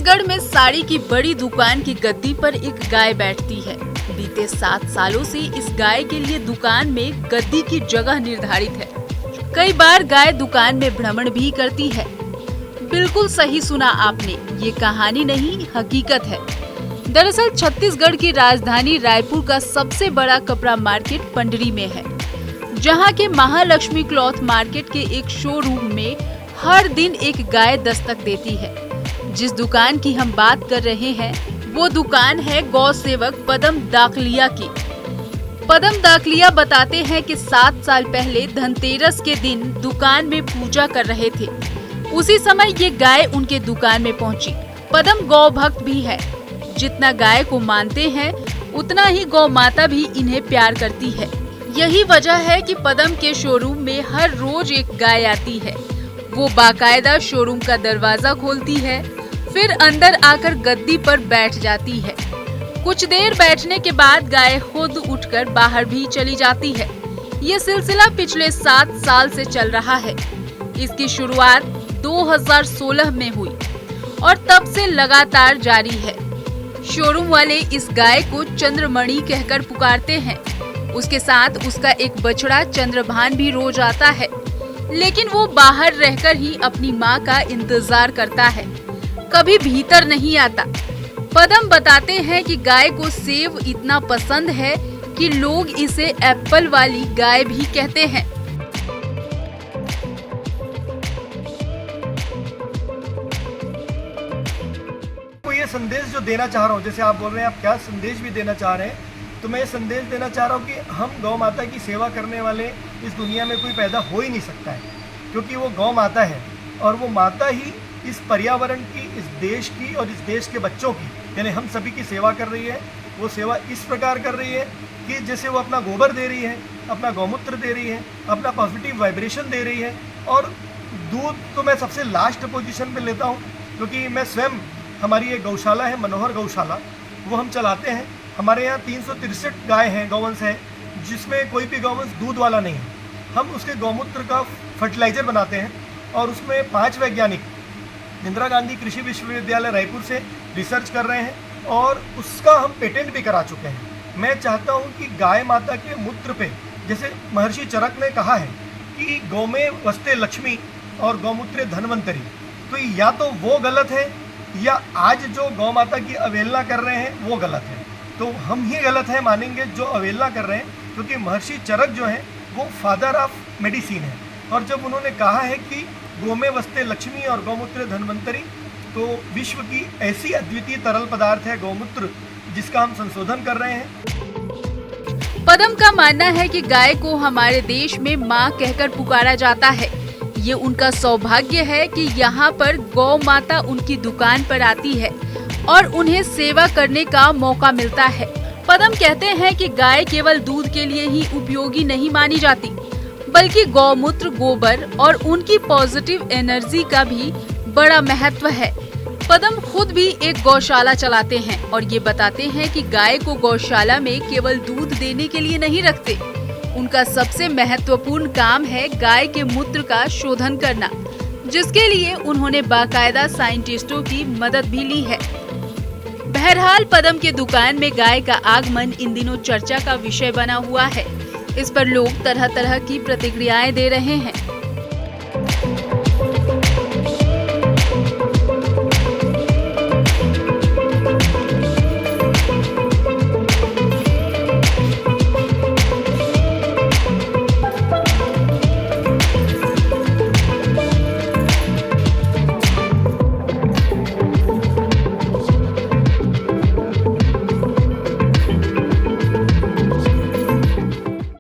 छत्तीसगढ़ में साड़ी की बड़ी दुकान की गद्दी पर एक गाय बैठती है। बीते 7 सालों से इस गाय के लिए दुकान में गद्दी की जगह निर्धारित है। कई बार गाय दुकान में भ्रमण भी करती है। बिल्कुल सही सुना आपने, ये कहानी नहीं हकीकत है। दरअसल छत्तीसगढ़ की राजधानी रायपुर का सबसे बड़ा कपड़ा मार्केट पंडरी में है, जहां के महालक्ष्मी क्लॉथ मार्केट के एक शोरूम में हर दिन एक गाय दस्तक देती है। जिस दुकान की हम बात कर रहे हैं वो दुकान है गौ सेवक पदम दाखलिया की। पदम दाखलिया बताते हैं कि 7 साल पहले धनतेरस के दिन दुकान में पूजा कर रहे थे। उसी समय ये गाय उनके दुकान में पहुंची। पदम गौ भक्त भी है। जितना गाय को मानते हैं उतना ही गौ माता भी इन्हें प्यार करती है। यही वजह है कि पदम के शोरूम में हर रोज एक गाय आती है। वो बाकायदा शोरूम का दरवाजा खोलती है, फिर अंदर आकर गद्दी पर बैठ जाती है। कुछ देर बैठने के बाद गाय खुद उठकर बाहर भी चली जाती है। ये सिलसिला पिछले 7 साल से चल रहा है। इसकी शुरुआत 2016 में हुई और तब से लगातार जारी है। शोरूम वाले इस गाय को चंद्रमणि कहकर पुकारते हैं। उसके साथ उसका एक बछड़ा चंद्रभान भी रोज आता है, लेकिन वो बाहर रहकर ही अपनी माँ का इंतजार करता है, कभी भीतर नहीं आता। पदम बताते हैं कि गाय को सेव इतना पसंद है कि लोग इसे एप्पल वाली गाय भी कहते हैं। ये संदेश जो देना चाह रहा हूँ, जैसे आप बोल रहे हैं आप क्या संदेश भी देना चाह रहे हैं, तो मैं ये संदेश देना चाह रहा हूँ कि हम गौ माता की सेवा करने वाले इस दुनिया में कोई पैदा हो ही नहीं सकता है, क्योंकि वो गौ माता है और वो माता ही इस पर्यावरण की, इस देश की और इस देश के बच्चों की, यानी हम सभी की सेवा कर रही है। वो सेवा इस प्रकार कर रही है कि जैसे वो अपना गोबर दे रही है, अपना गौमूत्र दे रही है, अपना पॉजिटिव वाइब्रेशन दे रही है। और दूध तो मैं सबसे लास्ट पोजीशन पे लेता हूँ, क्योंकि मैं स्वयं, हमारी एक गौशाला है मनोहर गौशाला, वो हम चलाते हैं। हमारे यहाँ 363 गाय हैं, गौवंश हैं, जिसमें कोई भी गौवंश दूध वाला नहीं है। हम उसके गौमूत्र का फर्टिलाइजर बनाते हैं और उसमें 5 वैज्ञानिक इंदिरा गांधी कृषि विश्वविद्यालय रायपुर से रिसर्च कर रहे हैं और उसका हम पेटेंट भी करा चुके हैं। मैं चाहता हूं कि गाय माता के मूत्र पे, जैसे महर्षि चरक ने कहा है कि गौ में वस्ते लक्ष्मी और गौमूत्रे धनवंतरी, तो या तो वो गलत है या आज जो गौ माता की अवहेलना कर रहे हैं वो गलत है। तो हम ही गलत है मानेंगे जो अवहेलना कर रहे हैं, क्योंकि महर्षि चरक जो है वो फादर ऑफ मेडिसिन है। और जब उन्होंने कहा है कि गौ में वस्ते लक्ष्मी और गौमूत्र धनवंतरी, तो विश्व की ऐसी अद्वितीय तरल पदार्थ है गौमूत्र, जिसका हम संशोधन कर रहे हैं। पदम का मानना है कि गाय को हमारे देश में माँ कहकर पुकारा जाता है। ये उनका सौभाग्य है कि यहाँ पर गौ माता उनकी दुकान पर आती है और उन्हें सेवा करने का मौका मिलता है। पदम कहते हैं कि गाय केवल दूध के लिए ही उपयोगी नहीं मानी जाती, बल्कि गौमूत्र, गोबर और उनकी पॉजिटिव एनर्जी का भी बड़ा महत्व है। पदम खुद भी एक गौशाला चलाते हैं और ये बताते हैं कि गाय को गौशाला में केवल दूध देने के लिए नहीं रखते। उनका सबसे महत्वपूर्ण काम है गाय के मूत्र का शोधन करना, जिसके लिए उन्होंने बाकायदा साइंटिस्टों की मदद भी ली है। बहरहाल पदम के दुकान में गाय का आगमन इन दिनों चर्चा का विषय बना हुआ है। इस पर लोग तरह तरह की प्रतिक्रियाएं दे रहे हैं।